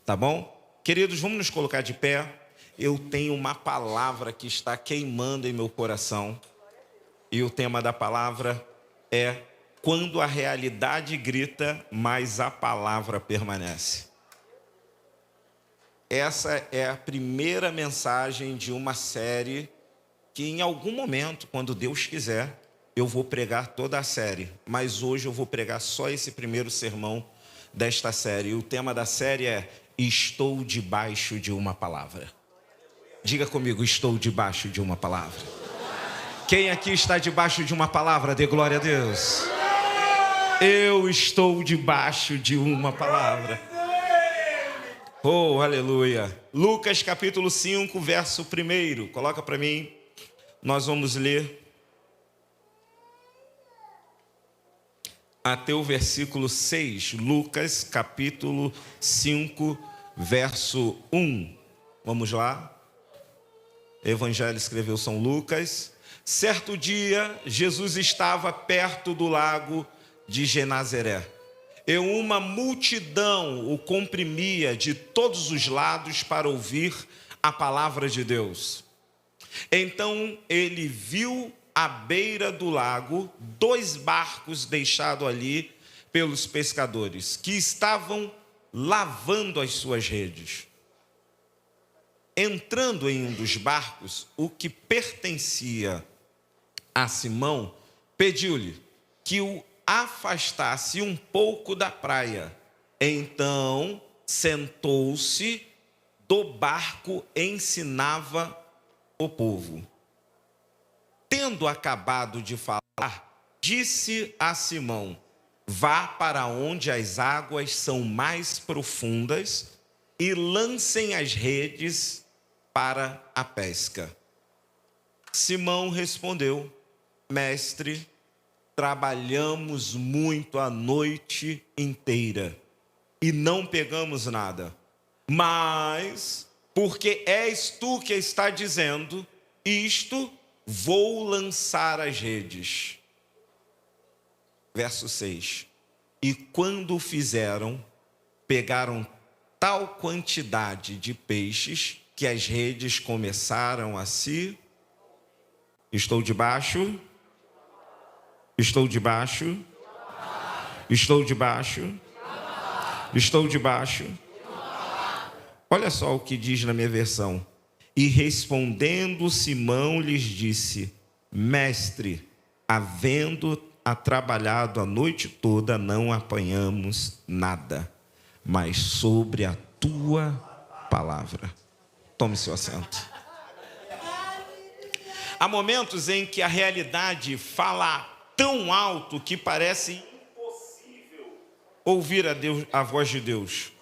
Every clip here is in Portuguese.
Tá bom? Queridos, vamos nos colocar de pé. Eu tenho uma palavra que está queimando em meu coração. E o tema da palavra é: quando a realidade grita, mas a palavra permanece. Essa é a primeira mensagem de uma série que em algum momento, quando Deus quiser, eu vou pregar toda a série. Mas hoje eu vou pregar só esse primeiro sermão desta série. E o tema da série é: estou debaixo de uma palavra. Diga comigo: estou debaixo de uma palavra. Quem aqui está debaixo de uma palavra? Dê glória a Deus. Eu estou debaixo de uma palavra. Oh, aleluia. Lucas capítulo 5, verso 1. Coloca para mim. Nós vamos ler até o versículo 6. Lucas capítulo 5, verso 1. Vamos lá. Evangelho escreveu São Lucas. Certo dia, Jesus estava perto do lago de Genazaré. E uma multidão o comprimia de todos os lados para ouvir a palavra de Deus. Então ele viu à beira do lago 2 barcos deixados ali pelos pescadores, que estavam lavando as suas redes. Entrando em um dos barcos, o que pertencia a Simão pediu-lhe que o afastasse um pouco da praia. Então sentou-se do barco e ensinava o povo. Tendo acabado de falar, disse a Simão: vá para onde as águas são mais profundas e lancem as redes para a pesca. Simão respondeu: mestre, trabalhamos muito a noite inteira e não pegamos nada. Mas, porque és tu que está dizendo isto, vou lançar as redes. Verso 6. E quando o fizeram, pegaram tal quantidade de peixes que as redes começaram a se... Estou debaixo. Estou debaixo. Estou debaixo. Estou debaixo. Olha só o que diz na minha versão. E respondendo Simão lhes disse: mestre, havendo trabalhado a noite toda, não apanhamos nada, mas sobre a tua palavra. Tome seu assento. Há momentos em que a realidade fala tão alto que parece impossível ouvir a voz de Deus.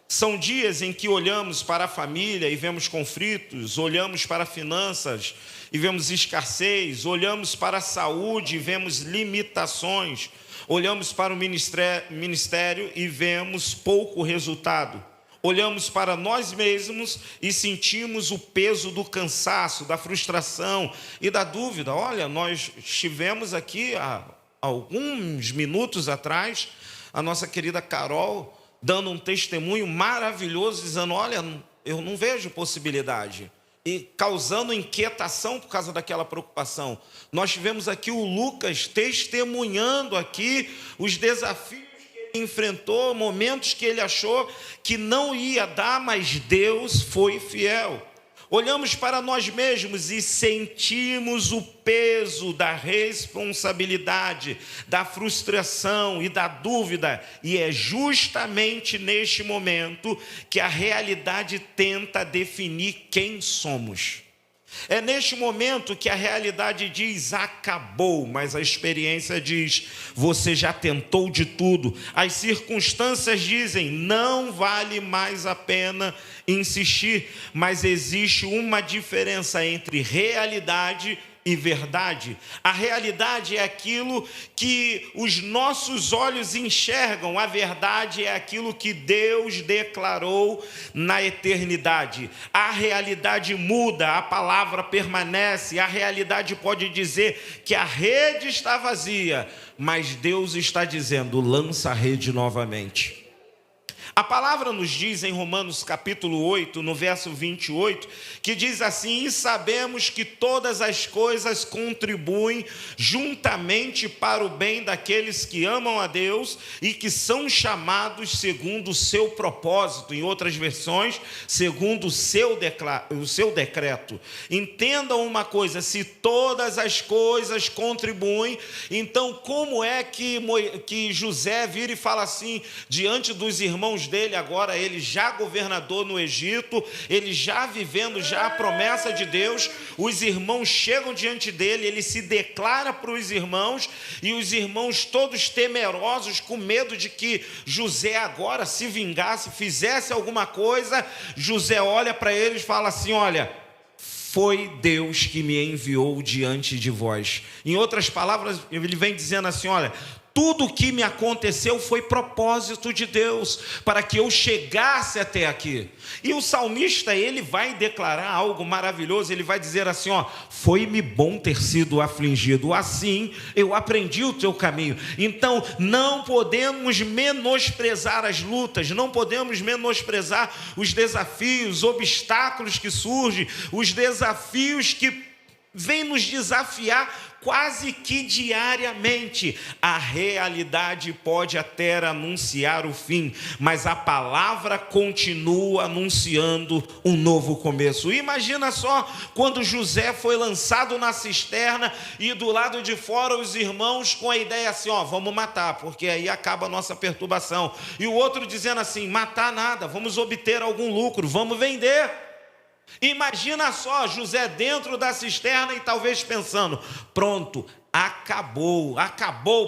São dias em que olhamos para a família e vemos conflitos, olhamos para finanças e vemos escassez, olhamos para a saúde e vemos limitações, olhamos para o ministério e vemos pouco resultado. Olhamos para nós mesmos e sentimos o peso do cansaço, da frustração e da dúvida. Olha, nós estivemos aqui há alguns minutos atrás, a nossa querida Carol dando um testemunho maravilhoso, dizendo: olha, eu não vejo possibilidade. E causando inquietação por causa daquela preocupação. Nós tivemos aqui o Lucas testemunhando aqui os desafios enfrentou, momentos que ele achou que não ia dar, mas Deus foi fiel. Olhamos para nós mesmos e sentimos o peso da responsabilidade, da frustração e da dúvida. E é justamente neste momento que a realidade tenta definir quem somos. É neste momento que a realidade diz: acabou, mas a experiência diz: você já tentou de tudo. As circunstâncias dizem: não vale mais a pena insistir. Mas existe uma diferença entre realidade e verdade. A realidade é aquilo que os nossos olhos enxergam, a verdade é aquilo que Deus declarou na eternidade. A realidade muda, a palavra permanece, a realidade pode dizer que a rede está vazia, mas Deus está dizendo: lança a rede novamente. A palavra nos diz em Romanos capítulo 8, no verso 28, que diz assim: e sabemos que todas as coisas contribuem juntamente para o bem daqueles que amam a Deus e que são chamados segundo o seu propósito, em outras versões, segundo o seu decreto. Entendam uma coisa: se todas as coisas contribuem, então como é que José vira e fala assim, diante dos irmãos dele, agora ele já governador no Egito, ele já vivendo já a promessa de Deus, os irmãos chegam diante dele, ele se declara para os irmãos, e os irmãos todos temerosos, com medo de que José agora se vingasse, fizesse alguma coisa. José olha para eles e fala assim: olha, foi Deus que me enviou diante de vós. Em outras palavras, ele vem dizendo assim: olha, tudo o que me aconteceu foi propósito de Deus, para que eu chegasse até aqui. E o salmista, ele vai declarar algo maravilhoso, ele vai dizer assim: ó, foi-me bom ter sido afligido, assim eu aprendi o teu caminho. Então, não podemos menosprezar as lutas, não podemos menosprezar os desafios, obstáculos que surgem, os desafios que vêm nos desafiar quase que diariamente. A realidade pode até anunciar o fim, mas a palavra continua anunciando um novo começo. Imagina só quando José foi lançado na cisterna e do lado de fora os irmãos com a ideia assim: ó, vamos matar, porque aí acaba a nossa perturbação. E o outro dizendo assim: matar nada, vamos obter algum lucro, vamos vender. Imagina só José dentro da cisterna e talvez pensando: pronto, acabou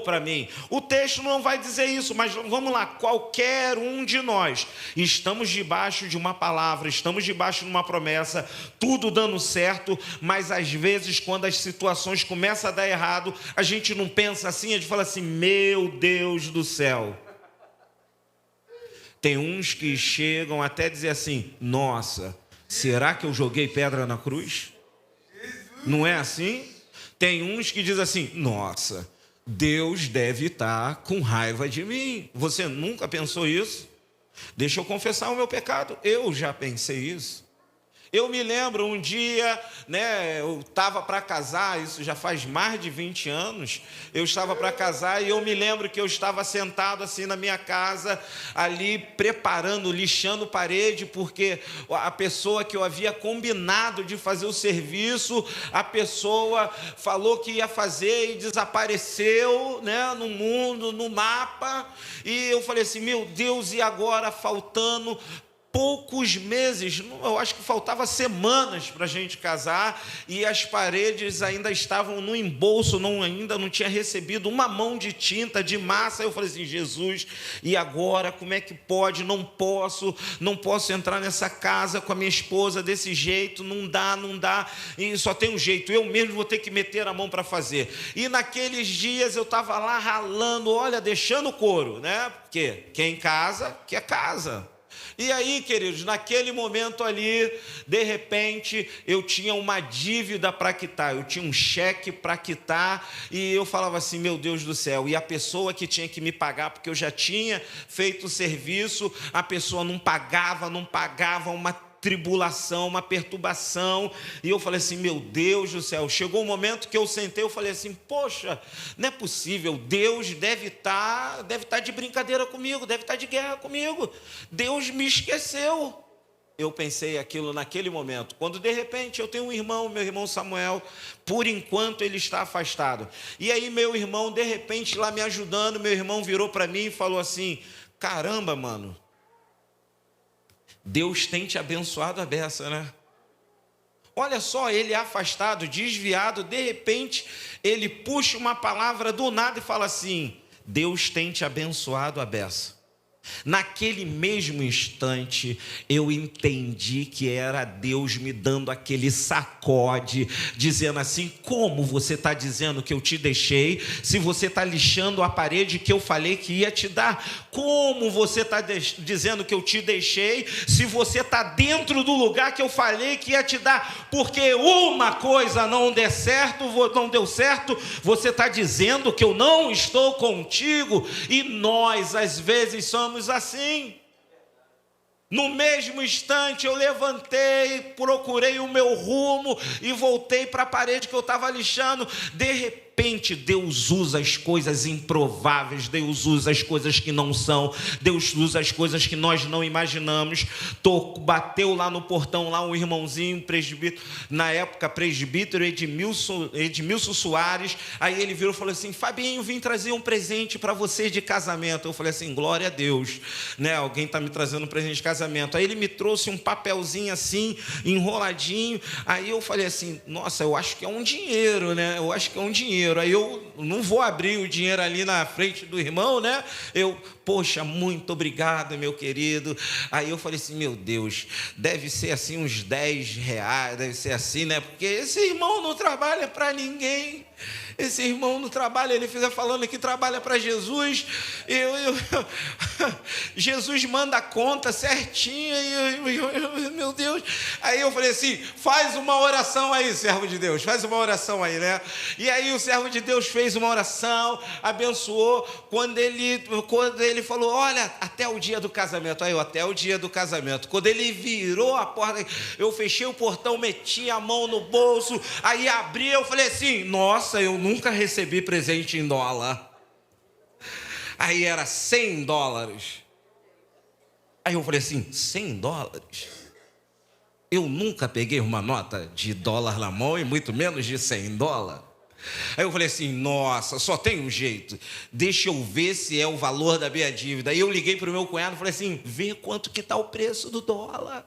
para mim. O texto não vai dizer isso, mas vamos lá, qualquer um de nós estamos debaixo de uma palavra, estamos debaixo de uma promessa, tudo dando certo, mas às vezes quando as situações começam a dar errado, a gente não pensa assim, a gente fala assim: meu Deus do céu. Tem uns que chegam até dizer assim: nossa, será que eu joguei pedra na cruz? Não é assim? Tem uns que dizem assim: nossa, Deus deve estar com raiva de mim. Você nunca pensou isso? Deixa eu confessar o meu pecado. Eu já pensei isso. Eu me lembro um dia, eu estava para casar, isso já faz mais de 20 anos, eu estava para casar e eu me lembro que eu estava sentado assim na minha casa, ali preparando, lixando parede, porque a pessoa que eu havia combinado de fazer o serviço, a pessoa falou que ia fazer e desapareceu, no mundo, no mapa, e eu falei assim: meu Deus, e agora faltando poucos meses, eu acho que faltava semanas para a gente casar, e as paredes ainda estavam no embolso, ainda não tinha recebido uma mão de tinta, de massa. Eu falei assim: Jesus, e agora como é que pode? Não posso entrar nessa casa com a minha esposa desse jeito, não dá, e só tem um jeito, eu mesmo vou ter que meter a mão para fazer. E naqueles dias eu estava lá ralando, olha, deixando o couro, porque quem casa, quer casa. E aí, queridos, naquele momento ali, de repente, eu tinha uma dívida para quitar, eu tinha um cheque para quitar, e eu falava assim: meu Deus do céu, e a pessoa que tinha que me pagar, porque eu já tinha feito o serviço, a pessoa não pagava, uma tribulação, uma perturbação, e eu falei assim: meu Deus do céu. Chegou um momento que eu sentei, eu falei assim: poxa, não é possível, Deus deve estar de brincadeira comigo, deve estar de guerra comigo, Deus me esqueceu. Eu pensei aquilo naquele momento, quando de repente eu tenho um irmão, meu irmão Samuel, por enquanto ele está afastado, e aí meu irmão, de repente lá me ajudando, meu irmão virou para mim e falou assim: caramba, mano, Deus tem te abençoado a beça, né? Olha só, ele é afastado, desviado, de repente, ele puxa uma palavra do nada e fala assim: Deus tem te abençoado a beça. Naquele mesmo instante, eu entendi que era Deus me dando aquele sacode, dizendo assim: como você está dizendo que eu te deixei, se você está lixando a parede que eu falei que ia te dar? Como você está dizendo que eu te deixei, se você está dentro do lugar que eu falei que ia te dar? Porque uma coisa não deu certo, você está dizendo que eu não estou contigo, e nós às vezes somos assim. No mesmo instante eu levantei, procurei o meu rumo e voltei para a parede que eu estava lixando. De repente, Deus usa as coisas improváveis, Deus usa as coisas que não são, Deus usa as coisas que nós não imaginamos. Bateu lá no portão, lá um irmãozinho, presbítero, na época presbítero Edmilson Soares. Aí ele virou e falou assim: Fabinho, vim trazer um presente para você de casamento. Eu falei assim: glória a Deus, né? Alguém está me trazendo um presente de casamento. Aí ele me trouxe um papelzinho assim, enroladinho. Aí eu falei assim: nossa, eu acho que é um dinheiro, né? Eu acho que é um dinheiro. Aí eu não vou abrir o dinheiro ali na frente do irmão, né? Poxa, muito obrigado, meu querido. Aí eu falei assim: meu Deus, deve ser assim uns 10 reais, deve ser assim, né? Porque esse irmão não trabalha para ninguém. Esse irmão não trabalha, ele fica falando que trabalha para Jesus. Jesus manda a conta certinha. Meu Deus. Aí eu falei assim: faz uma oração aí, servo de Deus, faz uma oração aí, né? E aí o servo de Deus fez uma oração, abençoou. Quando ele falou: olha, até o dia do casamento. Aí eu: até o dia do casamento. Quando ele virou a porta, eu fechei o portão, meti a mão no bolso, aí abri, eu falei assim: nossa, eu nunca recebi presente em dólar. Aí era $100. Aí eu falei assim: $100? Eu nunca peguei uma nota de dólar na mão e muito menos de $100. Aí eu falei assim: nossa, só tem um jeito, deixa eu ver se é o valor da minha dívida. Aí eu liguei para o meu cunhado e falei assim: vê quanto que está o preço do dólar.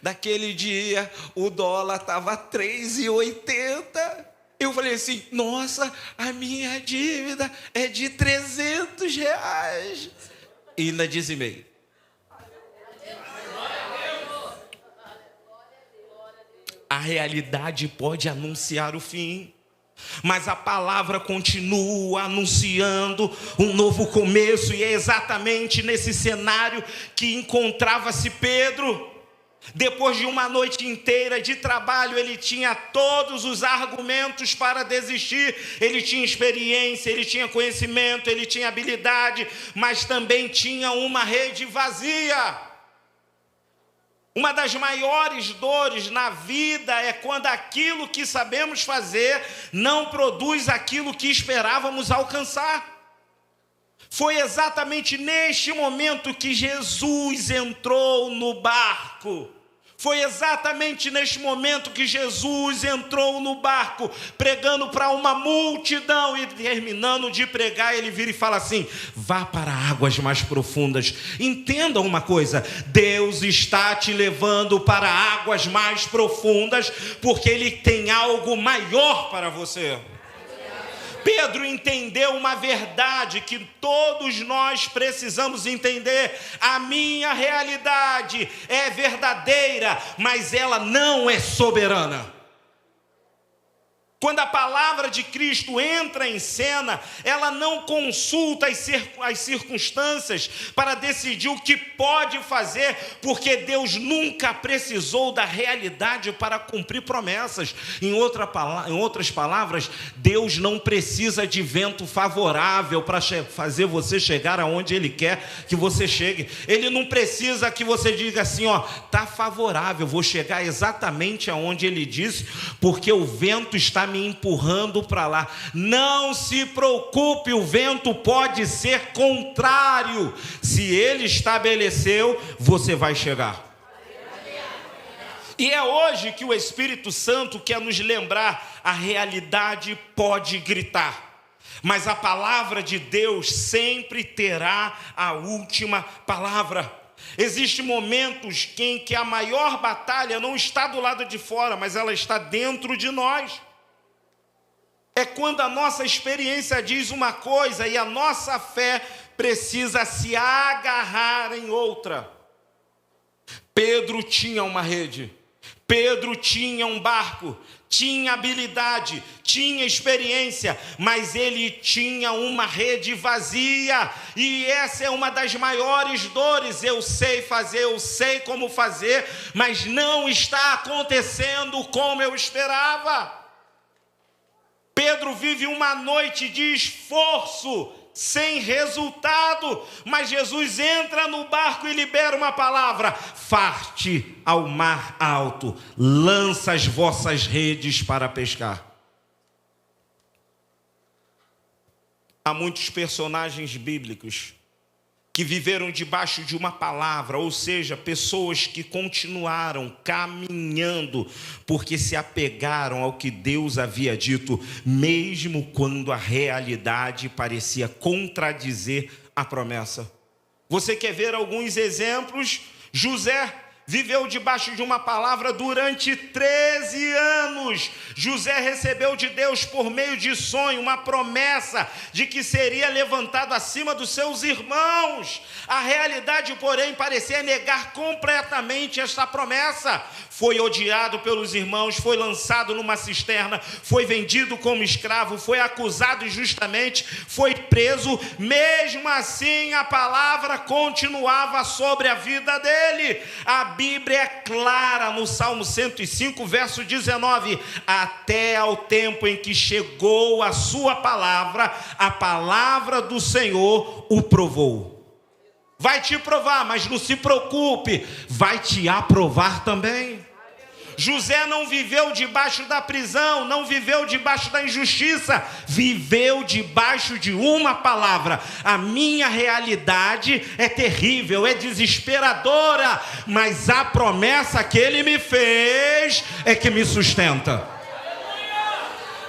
Daquele dia o dólar estava 3,80. Eu falei assim: nossa, a minha dívida é de R$300. E ainda dizimei. A realidade pode anunciar o fim, mas a palavra continua anunciando um novo começo. E é exatamente nesse cenário que encontrava-se Pedro. Depois de uma noite inteira de trabalho, ele tinha todos os argumentos para desistir. Ele tinha experiência, ele tinha conhecimento, ele tinha habilidade, mas também tinha uma rede vazia. Uma das maiores dores na vida é quando aquilo que sabemos fazer não produz aquilo que esperávamos alcançar. Foi exatamente neste momento que Jesus entrou no barco. Foi exatamente neste momento que Jesus entrou no barco, pregando para uma multidão, e terminando de pregar, ele vira e fala assim: vá para águas mais profundas. Entenda uma coisa: Deus está te levando para águas mais profundas, porque Ele tem algo maior para você. Pedro entendeu uma verdade que todos nós precisamos entender: a minha realidade é verdadeira, mas ela não é soberana. Quando a palavra de Cristo entra em cena, ela não consulta as circunstâncias para decidir o que pode fazer, porque Deus nunca precisou da realidade para cumprir promessas. Em outras palavras, Deus não precisa de vento favorável para fazer você chegar aonde Ele quer que você chegue. Ele não precisa que você diga assim: ó, está favorável, vou chegar exatamente aonde Ele disse, porque o vento está me empurrando para lá. Não se preocupe, o vento pode ser contrário. Se Ele estabeleceu, você vai chegar. E é hoje que o Espírito Santo quer nos lembrar: a realidade pode gritar, mas a palavra de Deus sempre terá a última palavra. Existem momentos em que a maior batalha não está do lado de fora, mas ela está dentro de nós. É quando a nossa experiência diz uma coisa e a nossa fé precisa se agarrar em outra. Pedro tinha uma rede, Pedro tinha um barco, tinha habilidade, tinha experiência, mas ele tinha uma rede vazia. E essa é uma das maiores dores: eu sei fazer, eu sei como fazer, mas não está acontecendo como eu esperava. Pedro vive uma noite de esforço sem resultado. Mas Jesus entra no barco e libera uma palavra: farte ao mar alto, lança as vossas redes para pescar. Há muitos personagens bíblicos que viveram debaixo de uma palavra, ou seja, pessoas que continuaram caminhando porque se apegaram ao que Deus havia dito, mesmo quando a realidade parecia contradizer a promessa. Você quer ver alguns exemplos? José viveu debaixo de uma palavra durante 13 anos. José recebeu de Deus por meio de sonho uma promessa de que seria levantado acima dos seus irmãos. A realidade, porém, parecia negar completamente esta promessa. Foi odiado pelos irmãos, foi lançado numa cisterna, foi vendido como escravo, foi acusado injustamente, foi preso. Mesmo assim, a palavra continuava sobre a vida dele. A Bíblia é clara no Salmo 105, verso 19: até ao tempo em que chegou a sua palavra, a palavra do Senhor o provou. Vai te provar, mas não se preocupe, vai te aprovar também. José não viveu debaixo da prisão, não viveu debaixo da injustiça, viveu debaixo de uma palavra: a minha realidade é terrível, é desesperadora, mas a promessa que ele me fez é que me sustenta.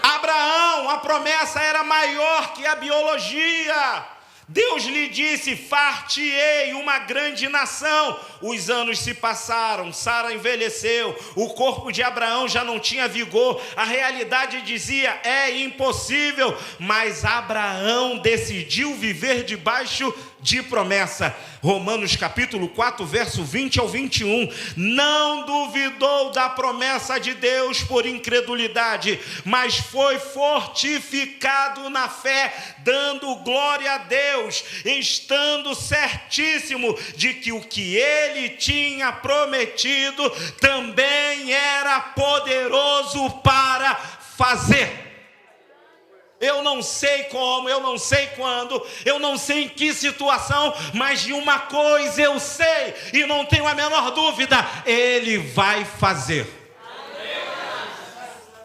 Abraão, a promessa era maior que a biologia. Deus lhe disse: far-te-ei uma grande nação. Os anos se passaram, Sara envelheceu, o corpo de Abraão já não tinha vigor, a realidade dizia: é impossível. Mas Abraão decidiu viver debaixo de promessa. Romanos capítulo 4, verso 20 ao 21. Não duvidou da promessa de Deus por incredulidade, mas foi fortificado na fé, dando glória a Deus, estando certíssimo de que o que ele tinha prometido também era poderoso para fazer. Eu não sei como, eu não sei quando, eu não sei em que situação, mas de uma coisa eu sei e não tenho a menor dúvida: ele vai fazer.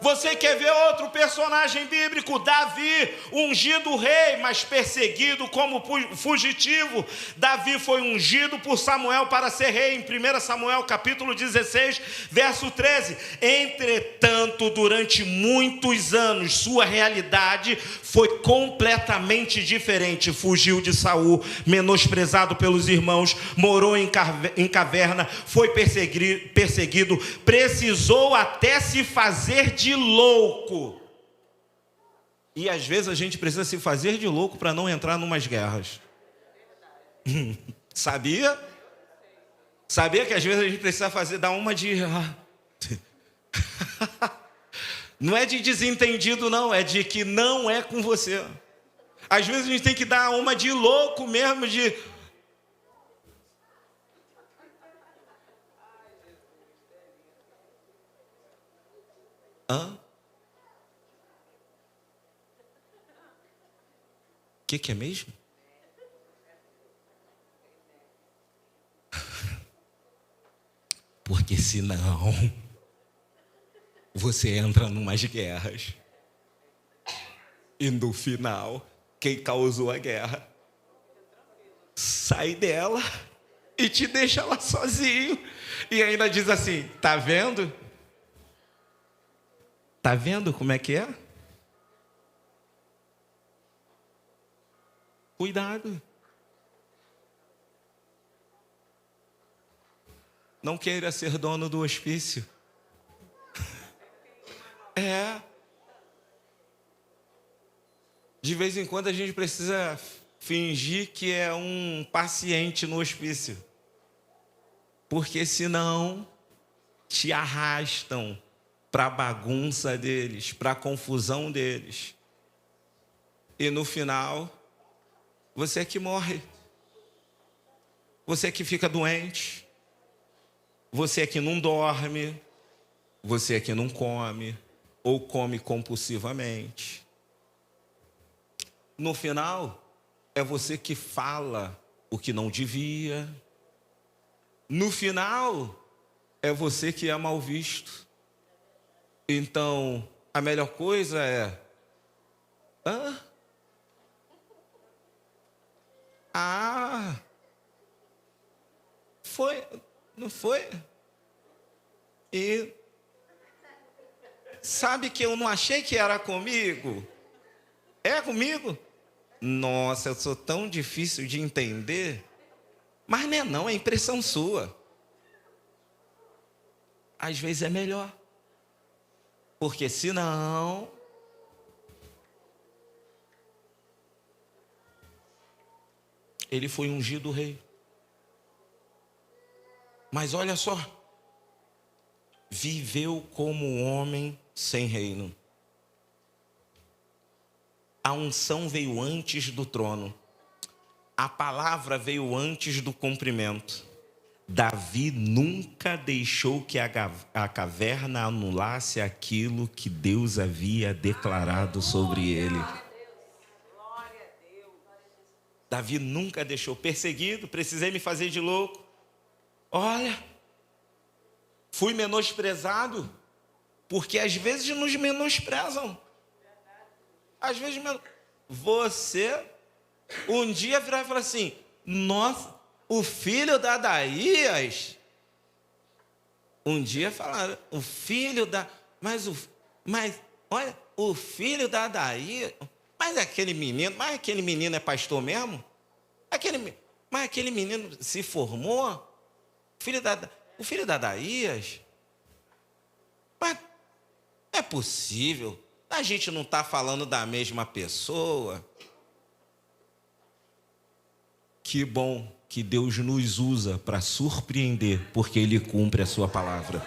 Você quer ver outro personagem bíblico? Davi, ungido rei, mas perseguido como fugitivo. Davi foi ungido por Samuel para ser rei, em 1 Samuel capítulo 16, verso 13. Entretanto, durante muitos anos, sua realidade foi completamente diferente. Fugiu de Saul, menosprezado pelos irmãos, morou em caverna, foi perseguido, precisou até se fazer de louco. E às vezes a gente precisa se fazer de louco para não entrar numas guerras. Sabia? Sabia que às vezes a gente precisa dar uma de... Não é de desentendido, não, é de que não é com você. Às vezes a gente tem que dar uma de louco mesmo, de... Hã? O que é mesmo? Porque senão você entra numas guerras e no final quem causou a guerra sai dela e te deixa lá sozinho e ainda diz assim: tá vendo? Tá vendo como é que é? Cuidado. Não queira ser dono do hospício. De vez em quando a gente precisa fingir que é um paciente no hospício. Porque senão te arrastam para a bagunça deles, para a confusão deles. E no final, você é que morre. Você é que fica doente. Você é que não dorme. Você é que não come. Ou come compulsivamente. No final, é você que fala o que não devia. No final, é você que é mal visto. Então, a melhor coisa é... Foi, não foi? E sabe que eu não achei que era comigo? É comigo? Nossa, eu sou tão difícil de entender. Mas não é impressão sua. Às vezes é melhor. Porque senão... Ele foi ungido rei. Mas olha só. Viveu como um homem sem reino. A unção veio antes do trono. A palavra veio antes do cumprimento. Davi nunca deixou que a caverna anulasse aquilo que Deus havia declarado sobre ele. Davi nunca deixou. Perseguido, precisei me fazer de louco. Olha, fui menosprezado, porque às vezes nos menosprezam. Às vezes você um dia virar e falar assim: nossa, o filho da Adaías. Um dia falaram, o filho da... Mas olha, o filho da Adaías... Mas aquele menino é pastor mesmo? Mas aquele menino se formou? O filho da Adaías? Mas é possível? A gente não está falando da mesma pessoa? Que bom que Deus nos usa para surpreender, porque Ele cumpre a sua palavra.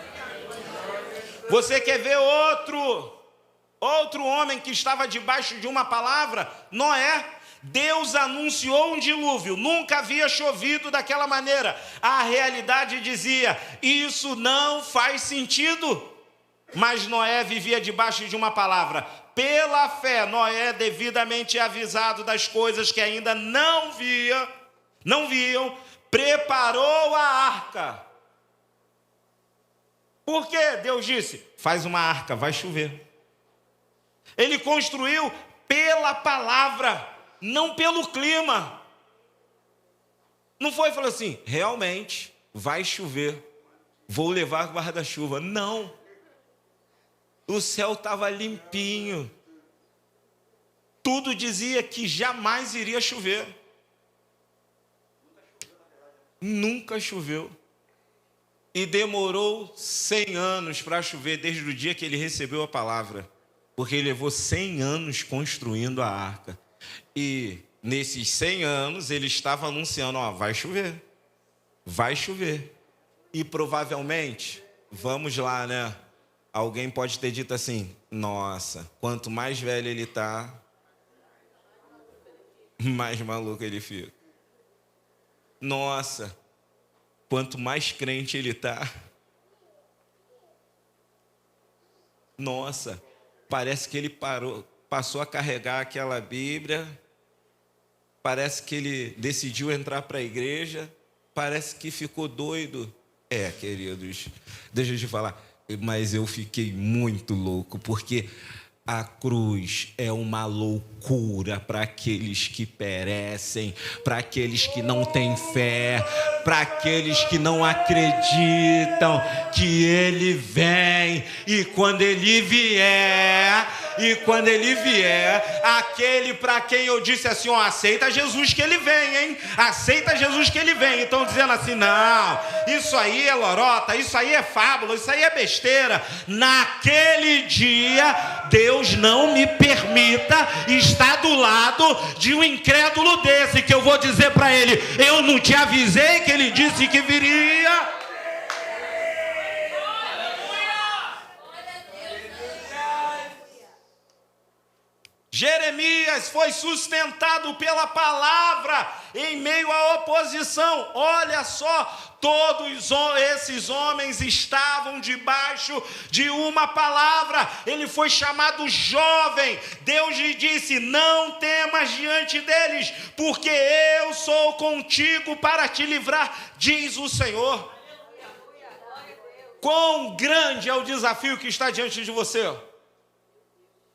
Você quer ver outro homem que estava debaixo de uma palavra? Noé. Deus anunciou um dilúvio, nunca havia chovido daquela maneira. A realidade dizia, isso não faz sentido. Mas Noé vivia debaixo de uma palavra. Pela fé, Noé, devidamente avisado das coisas que ainda não viam, preparou a arca. Por quê? Deus disse, faz uma arca, vai chover. Ele construiu pela palavra, não pelo clima. Não foi e falou assim, realmente vai chover, vou levar guarda-chuva. Não. O céu estava limpinho. Tudo dizia que jamais iria chover. Nunca choveu. E demorou 100 anos para chover, desde o dia que ele recebeu a palavra. Porque ele levou 100 anos construindo a arca. E nesses 100 anos ele estava anunciando, vai chover. Vai chover. E provavelmente, vamos lá, né? Alguém pode ter dito assim, nossa, quanto mais velho ele está, mais maluco ele fica. Nossa, quanto mais crente ele está, nossa, parece que ele passou a carregar aquela Bíblia, parece que ele decidiu entrar para a igreja, parece que ficou doido. Queridos, deixa eu te falar, mas eu fiquei muito louco, porque a cruz é uma loucura para aqueles que perecem, para aqueles que não têm fé, para aqueles que não acreditam que Ele vem. E quando Ele vier, aquele para quem eu disse assim, aceita Jesus que Ele vem, hein? Aceita Jesus que Ele vem. Então dizendo assim, não, isso aí é lorota, isso aí é fábula, isso aí é besteira. Naquele dia, Deus não me permita estar do lado de um incrédulo desse, que eu vou dizer para ele, eu não te avisei que Ele disse que viria. Jeremias foi sustentado pela palavra em meio à oposição. Olha só, todos esses homens estavam debaixo de uma palavra. Ele foi chamado jovem. Deus lhe disse: não temas diante deles, porque eu sou contigo para te livrar, diz o Senhor. Quão grande é o desafio que está diante de você?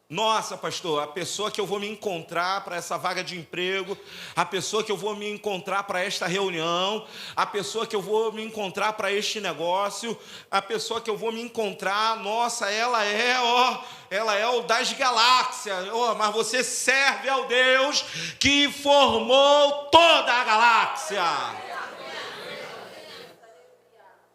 Nossa, pastor, a pessoa que eu vou me encontrar para essa vaga de emprego, a pessoa que eu vou me encontrar para esta reunião, a pessoa que eu vou me encontrar para este negócio, a pessoa que eu vou me encontrar, nossa, ela é o das galáxias, mas você serve ao Deus que formou toda a galáxia.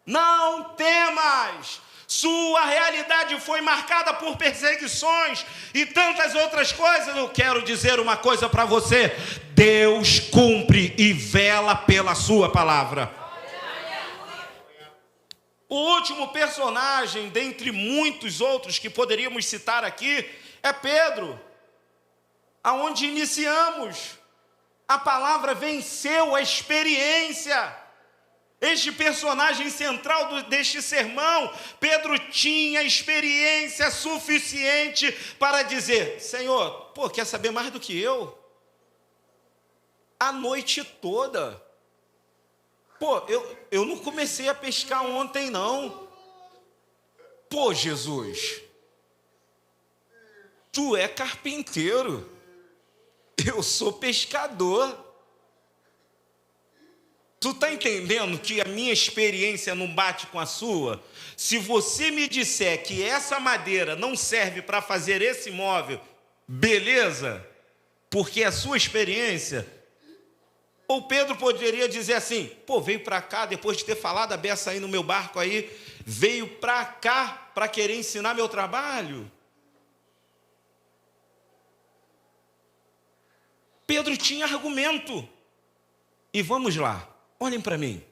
Não temas. Sua realidade foi marcada por perseguições e tantas outras coisas. Eu quero dizer uma coisa para você: Deus cumpre e vela pela sua palavra. O último personagem, dentre muitos outros que poderíamos citar aqui, é Pedro. Aonde iniciamos, a palavra venceu a experiência. Este personagem central deste sermão, Pedro tinha experiência suficiente para dizer: Senhor, quer saber mais do que eu? A noite toda. Eu não comecei a pescar ontem, não. Jesus, tu é carpinteiro, eu sou pescador. Tu está entendendo que a minha experiência não bate com a sua? Se você me disser que essa madeira não serve para fazer esse móvel, beleza? Porque é a sua experiência. Ou Pedro poderia dizer assim: veio para cá, depois de ter falado a beça aí no meu barco aí, veio para cá para querer ensinar meu trabalho. Pedro tinha argumento. E vamos lá. Olhem para mim.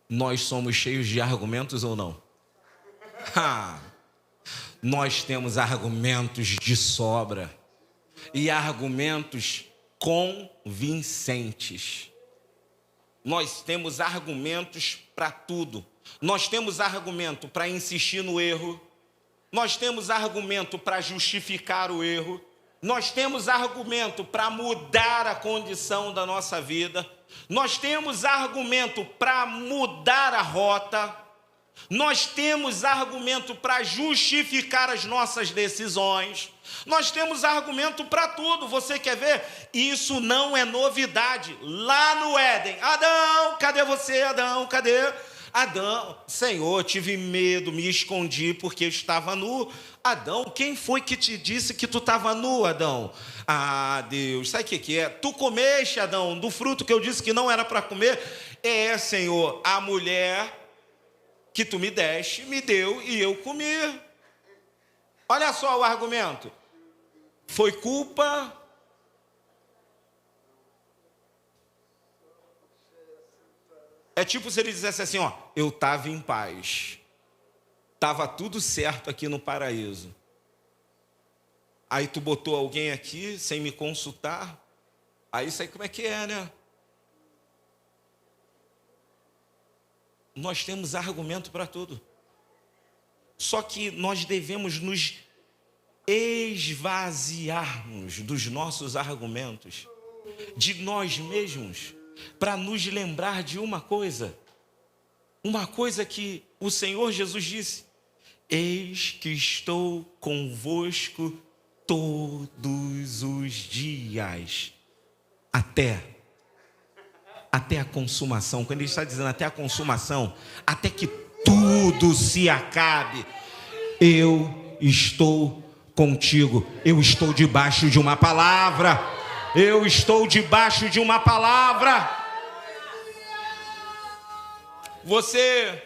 Nós somos cheios de argumentos ou não? Nós temos argumentos de sobra. E argumentos convincentes. Nós temos argumentos para tudo. Nós temos argumento para insistir no erro. Nós temos argumento para justificar o erro. Nós temos argumento para mudar a condição da nossa vida. Nós temos argumento para mudar a rota. Nós temos argumento para justificar as nossas decisões. Nós temos argumento para tudo. Você quer ver? Isso não é novidade. Lá no Éden, Adão, cadê você, Adão? Cadê? Adão, Senhor, tive medo, me escondi porque eu estava nu. Adão, quem foi que te disse que tu estava nu, Adão? Deus, sabe o que é? Tu comeste, Adão, do fruto que eu disse que não era para comer? Senhor, a mulher que tu me deste, me deu e eu comi. Olha só o argumento. Foi culpa. É tipo se ele dissesse assim, eu estava em paz. Estava tudo certo aqui no paraíso. Aí tu botou alguém aqui sem me consultar. Aí isso aí como é que é, né? Nós temos argumento para tudo. Só que nós devemos nos esvaziarmos dos nossos argumentos, de nós mesmos, para nos lembrar de uma coisa que o Senhor Jesus disse: eis que estou convosco todos os dias, até a consumação. Quando ele está dizendo até a consumação, até que tudo se acabe, eu estou contigo. Eu estou debaixo de uma palavra. Eu estou debaixo de uma palavra. Você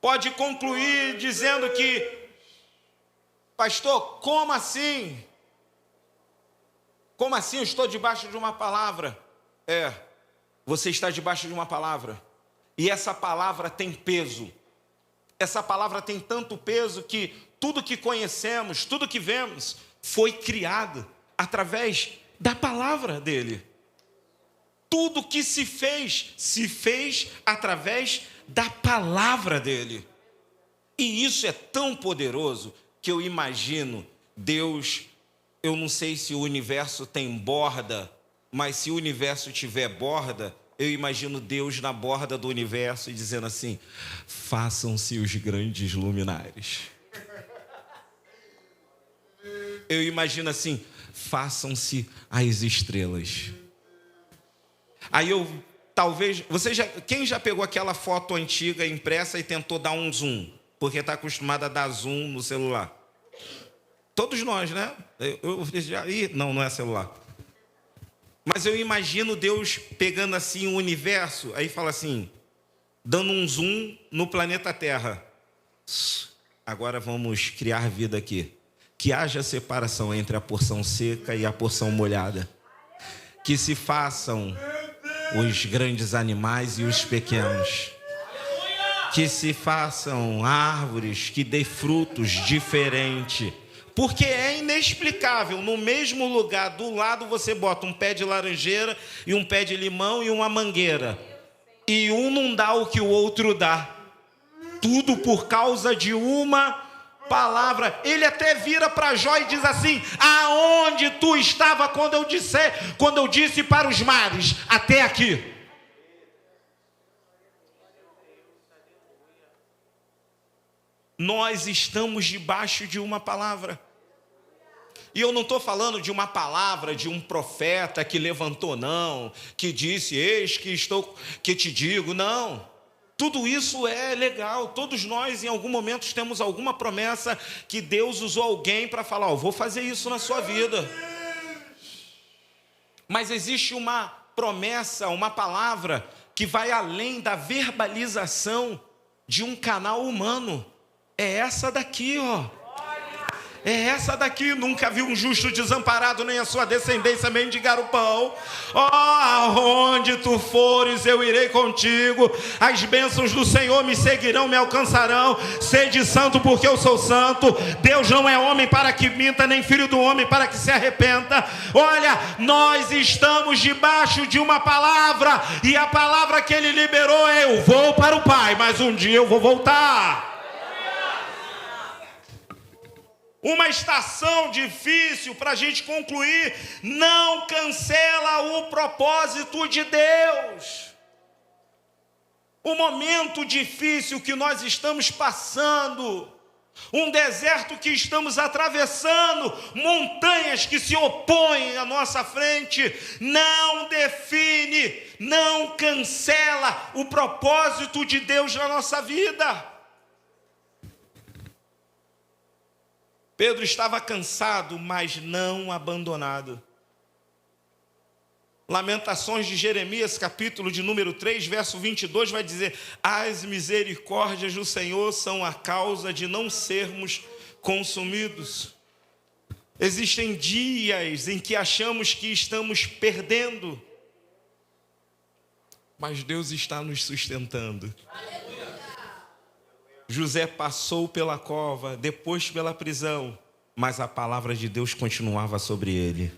pode concluir dizendo que, pastor, como assim? Como assim eu estou debaixo de uma palavra? Você está debaixo de uma palavra. E essa palavra tem peso. Essa palavra tem tanto peso que tudo que conhecemos, tudo que vemos, foi criado através da palavra dele. Tudo que se fez através da palavra dele. E isso é tão poderoso que eu imagino Deus, eu não sei se o universo tem borda, mas se o universo tiver borda, eu imagino Deus na borda do universo e dizendo assim: façam-se os grandes luminares. Eu imagino assim: façam-se as estrelas. Aí talvez, quem já pegou aquela foto antiga impressa e tentou dar um zoom? Porque está acostumado a dar zoom no celular. Todos nós, né? Não é celular. Mas eu imagino Deus pegando assim o universo, aí fala assim, dando um zoom no planeta Terra. Agora vamos criar vida aqui. Que haja separação entre a porção seca e a porção molhada. Que se façam os grandes animais e os pequenos. Que se façam árvores que dê frutos diferentes. Porque é inexplicável, no mesmo lugar, do lado você bota um pé de laranjeira e um pé de limão e uma mangueira. E um não dá o que o outro dá. Tudo por causa de uma palavra. Ele até vira para Jó e diz assim: aonde tu estava quando eu disse para os mares, até aqui? Nós estamos debaixo de uma palavra. E eu não estou falando de uma palavra de um profeta que levantou, não, que disse, eis que te digo, não. Tudo isso é legal, todos nós em algum momento temos alguma promessa que Deus usou alguém para falar, vou fazer isso na sua vida. Mas existe uma promessa, uma palavra que vai além da verbalização de um canal humano. É essa daqui, É essa daqui. Nunca vi um justo desamparado, nem a sua descendência mendigar o pão. Aonde tu fores, eu irei contigo. As bênçãos do Senhor me seguirão, me alcançarão. Sede santo, porque eu sou santo. Deus não é homem para que minta, nem filho do homem para que se arrependa. Olha, nós estamos debaixo de uma palavra, e a palavra que ele liberou é: eu vou para o Pai, mas um dia eu vou voltar. Uma estação difícil, para a gente concluir, não cancela o propósito de Deus. O momento difícil que nós estamos passando, um deserto que estamos atravessando, montanhas que se opõem à nossa frente, não define, não cancela o propósito de Deus na nossa vida. Pedro estava cansado, mas não abandonado. Lamentações de Jeremias, capítulo de número 3, verso 22, vai dizer: as misericórdias do Senhor são a causa de não sermos consumidos. Existem dias em que achamos que estamos perdendo, mas Deus está nos sustentando. José passou pela cova, depois pela prisão, mas a palavra de Deus continuava sobre ele.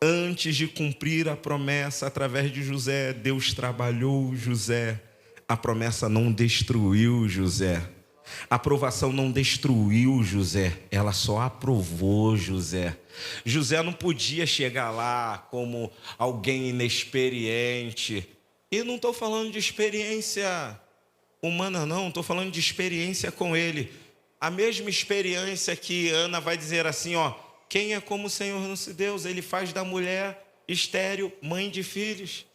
Antes de cumprir a promessa através de José, Deus trabalhou José. A promessa não destruiu José. A aprovação não destruiu José, ela só aprovou José. José não podia chegar lá como alguém inexperiente. E não estou falando de experiência humana, não, estou falando de experiência com ele. A mesma experiência que Ana vai dizer assim, quem é como o Senhor nosso Deus? Ele faz da mulher estéril mãe de filhos.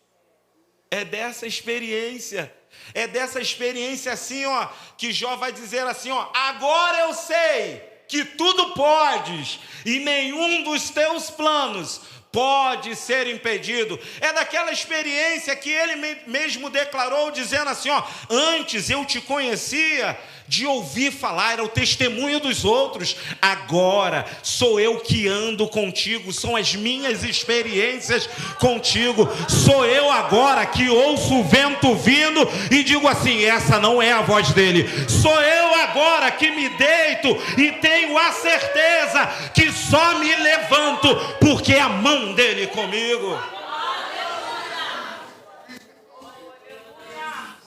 É dessa experiência assim, que Jó vai dizer assim, agora eu sei que tudo podes e nenhum dos teus planos pode ser impedido. É daquela experiência que ele mesmo declarou, dizendo assim, ó, antes eu te conhecia de ouvir falar, era o testemunho dos outros, agora sou eu que ando contigo, são as minhas experiências contigo, sou eu agora que ouço o vento vindo e digo assim, essa não é a voz dele, sou eu agora que me deito e tenho a certeza que só me levanto porque é a mão dele comigo.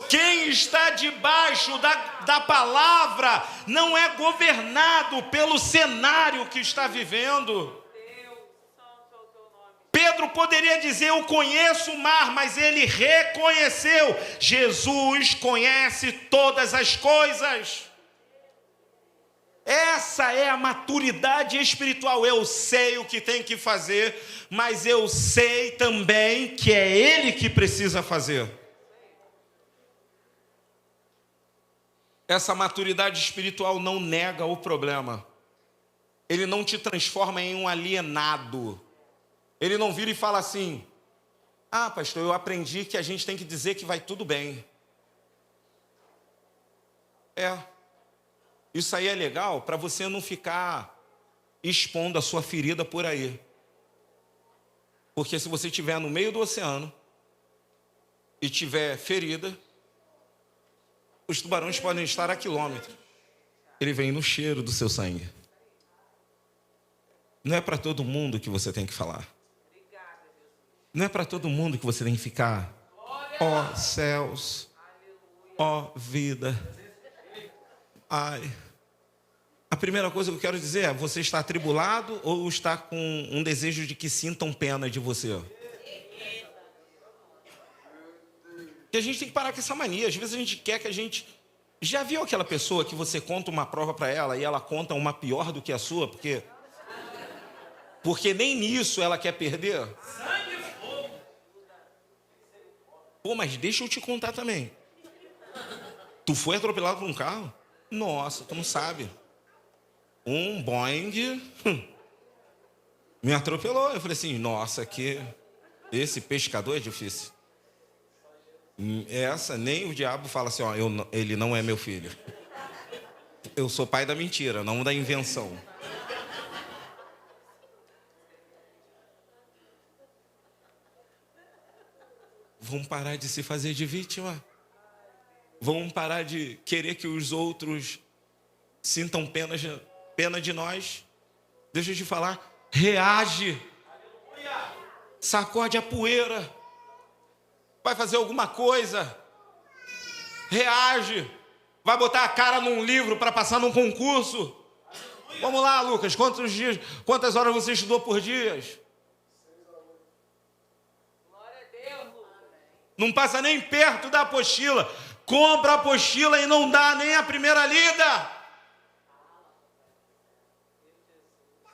Quem está debaixo da palavra não é governado pelo cenário que está vivendo. Pedro poderia dizer, eu conheço o mar, mas ele reconheceu, Jesus conhece todas as coisas. Essa é a maturidade espiritual. Eu sei o que tem que fazer, mas eu sei também que é ele que precisa fazer. Essa maturidade espiritual não nega o problema. Ele não te transforma em um alienado. Ele não vira e fala assim, ah, pastor, eu aprendi que a gente tem que dizer que vai tudo bem. Isso aí é legal para você não ficar expondo a sua ferida por aí. Porque se você estiver no meio do oceano e tiver ferida, os tubarões podem estar a quilômetros. Ele vem no cheiro do seu sangue. Não é para todo mundo que você tem que falar. Não é para todo mundo que você tem que ficar. Ó céus, ó vida. Ai. A primeira coisa que eu quero dizer é, você está atribulado ou está com um desejo de que sintam pena de você? Que a gente tem que parar com essa mania. Às vezes a gente quer que a gente... Já viu aquela pessoa que você conta uma prova para ela e ela conta uma pior do que a sua? Porque nem nisso ela quer perder? Pô, mas deixa eu te contar também. Tu foi atropelado por um carro? Nossa, tu não sabe. Um Boeing me atropelou. Eu falei assim, nossa, esse pescador é difícil. Essa, nem o diabo fala assim, ó, ele não é meu filho. Eu sou pai da mentira, não da invenção. Vamos parar de se fazer de vítima. Vamos parar de querer que os outros sintam pena de nós. Deixa eu te falar, reage. Sacode a poeira. Vai fazer alguma coisa, reage, vai botar a cara num livro para passar num concurso. Vamos lá, Lucas, quantas horas você estudou por dia? Não passa nem perto da apostila, compra a apostila e não dá nem a primeira lida.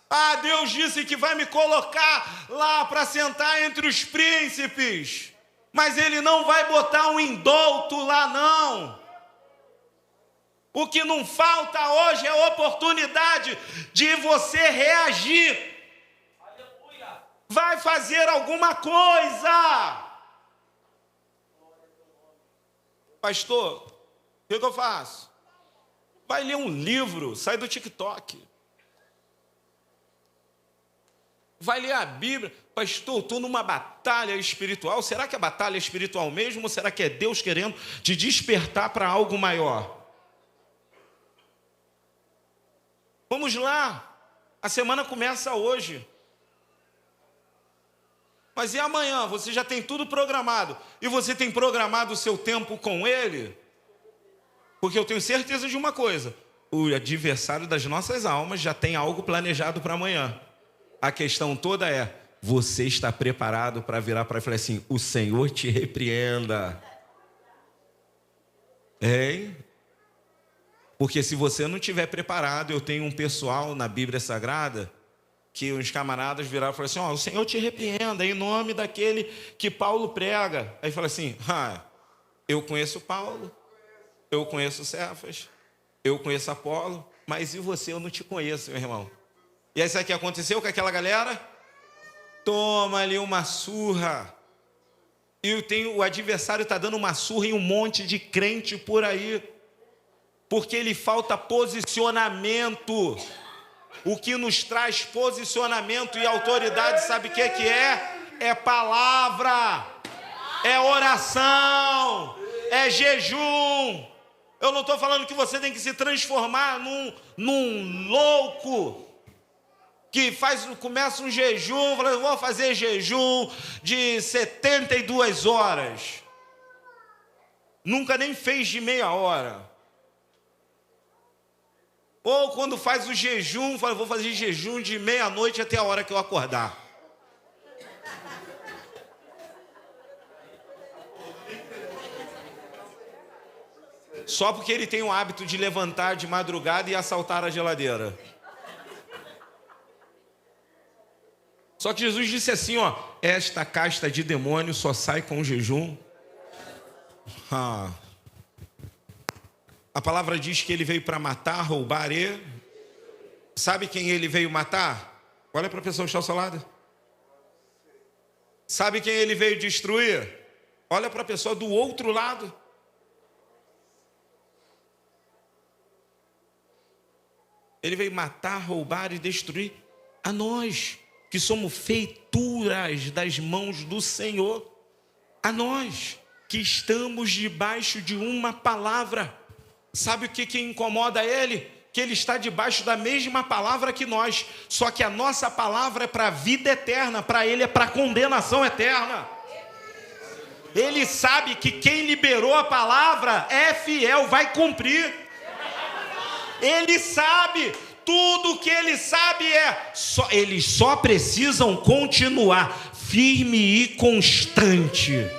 Ah, Deus disse que vai me colocar lá para sentar entre os príncipes. Mas ele não vai botar um indulto lá, não. O que não falta hoje é oportunidade de você reagir. Vai fazer alguma coisa. Pastor, o que eu faço? Vai ler um livro, sai do TikTok. Vai ler a Bíblia. Pastor, estou numa batalha espiritual. Será que é batalha espiritual mesmo? Ou será que é Deus querendo te despertar para algo maior? Vamos lá. A semana começa hoje. Mas e amanhã? Você já tem tudo programado. E você tem programado o seu tempo com Ele? Porque eu tenho certeza de uma coisa. O adversário das nossas almas já tem algo planejado para amanhã. A questão toda é, você está preparado para virar para ele e falar assim, o Senhor te repreenda. Hein? Porque se você não estiver preparado, eu tenho um pessoal na Bíblia Sagrada, que uns camaradas viraram e falaram assim, o Senhor te repreenda em nome daquele que Paulo prega. Aí fala assim, eu conheço Paulo, eu conheço Cefas, eu conheço Apolo, mas e você? Eu não te conheço, meu irmão. E aí sabe o que aconteceu com aquela galera? toma ali uma surra. E o adversário está dando uma surra em um monte de crente por aí. Porque lhe falta posicionamento. O que nos traz posicionamento e autoridade, sabe o que é? É palavra, é oração, é jejum. Eu não estou falando que você tem que se transformar num louco que começa um jejum, fala, vou fazer jejum de 72 horas. Nunca nem fez de meia hora. Ou quando faz o jejum, fala, vou fazer jejum de meia-noite até a hora que eu acordar. Só porque ele tem o hábito de levantar de madrugada e assaltar a geladeira. Só que Jesus disse assim, ó, esta casta de demônio só sai com jejum. A palavra diz que ele veio para matar, roubar e... Sabe quem ele veio matar? Olha para a pessoa que está ao seu lado. Sabe quem ele veio destruir? Olha para a pessoa do outro lado. Ele veio matar, roubar e destruir a nós, que somos feituras das mãos do Senhor. A nós, que estamos debaixo de uma palavra. Sabe o que incomoda ele? Que ele está debaixo da mesma palavra que nós. Só que a nossa palavra é para a vida eterna, para ele é para a condenação eterna. Ele sabe que quem liberou a palavra é fiel, vai cumprir. Ele sabe, tudo que ele sabe eles só precisam continuar firme e constante.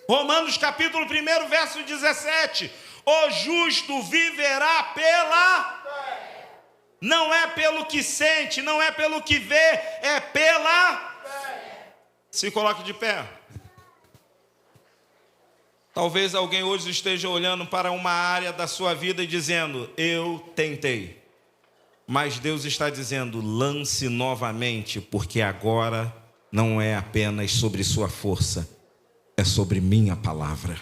Romanos capítulo 1, verso 17. O justo viverá pela fé. Não é pelo que sente, não é pelo que vê, é pela fé. Se coloque de pé. Talvez alguém hoje esteja olhando para uma área da sua vida e dizendo, eu tentei. Mas Deus está dizendo, lance novamente, porque agora não é apenas sobre sua força, é sobre minha palavra.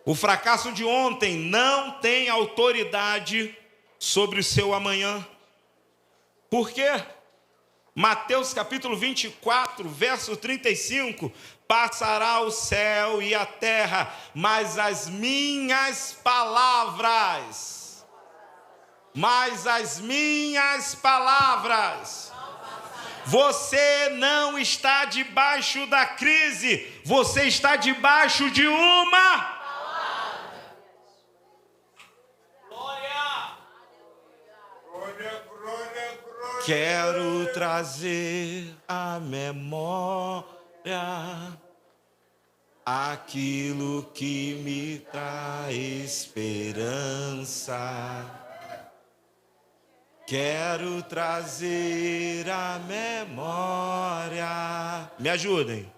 O fracasso de ontem não tem autoridade sobre o seu amanhã. Por quê? Mateus capítulo 24, verso 35, passará o céu e a terra, mas as minhas palavras, você não está debaixo da crise, você está debaixo de uma palavra. Glória. Quero trazer à memória aquilo que me traz esperança. Quero trazer à memória. Me ajudem.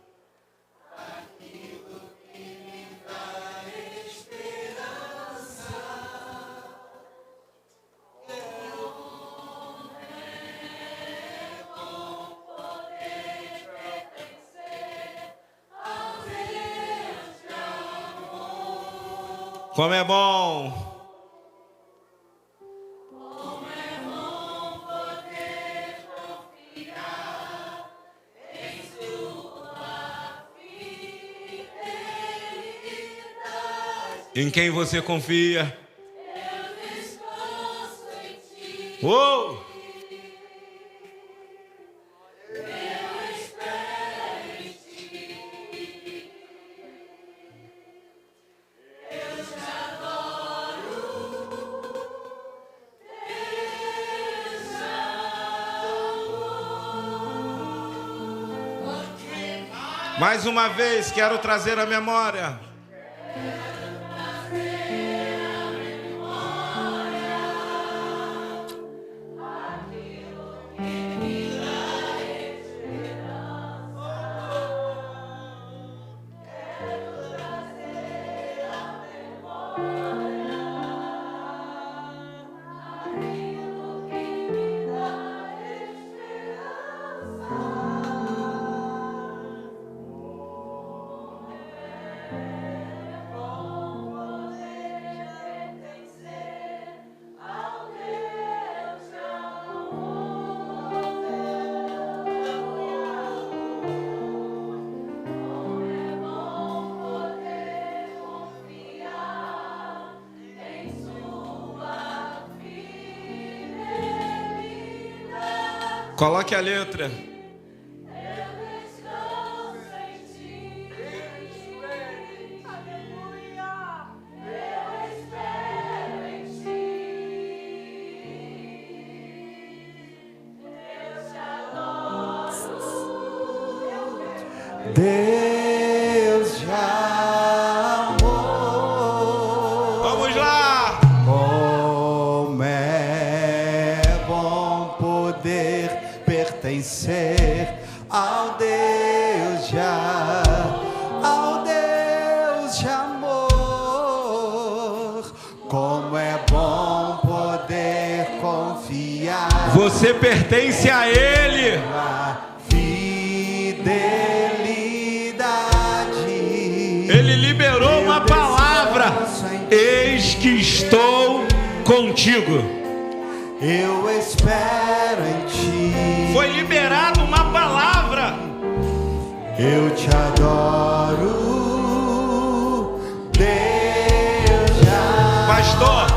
Aquilo que me traz esperança. Com poder pertencer ao Deus de amor. Como é bom. Em quem você confia? Eu descanso em ti. Oh! Eu espero em ti. Eu te adoro. Deus amor. Mais uma vez quero trazer à memória. Coloque a letra. Deus já amou. Vamos lá! Como é bom poder pertencer ao Deus de amor. Como é bom poder confiar. Você pertence a Ele. Ele liberou uma palavra: eis que estou contigo. Eu espero em ti. Foi liberada uma palavra. Eu te adoro, Deus já. Pastor,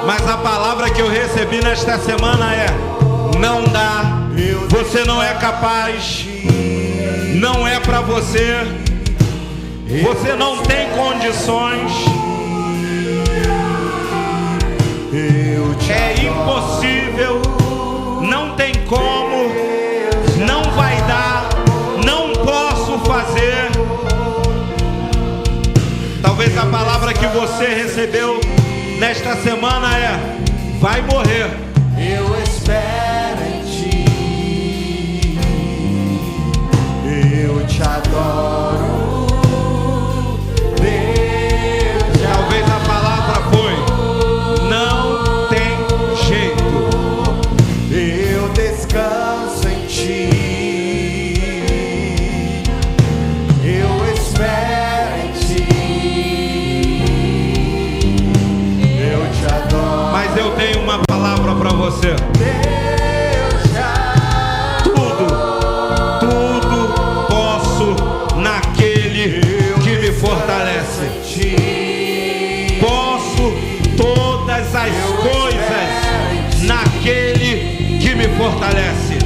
mas a palavra que eu recebi nesta semana é: não dá, você não é capaz, não é para você. Você não tem condições. É impossível. Não tem como. Não vai dar. Não posso fazer. Talvez a palavra que você recebeu nesta semana é: vai morrer. Eu espero em ti. Eu te adoro. Talvez a palavra foi: não tem jeito. Eu descanso em ti. Eu espero em ti. Eu te adoro. Mas eu tenho uma palavra para você. Deus já. Tudo posso naquele que me fortalece. Posso todas as coisas naquele que me fortalece.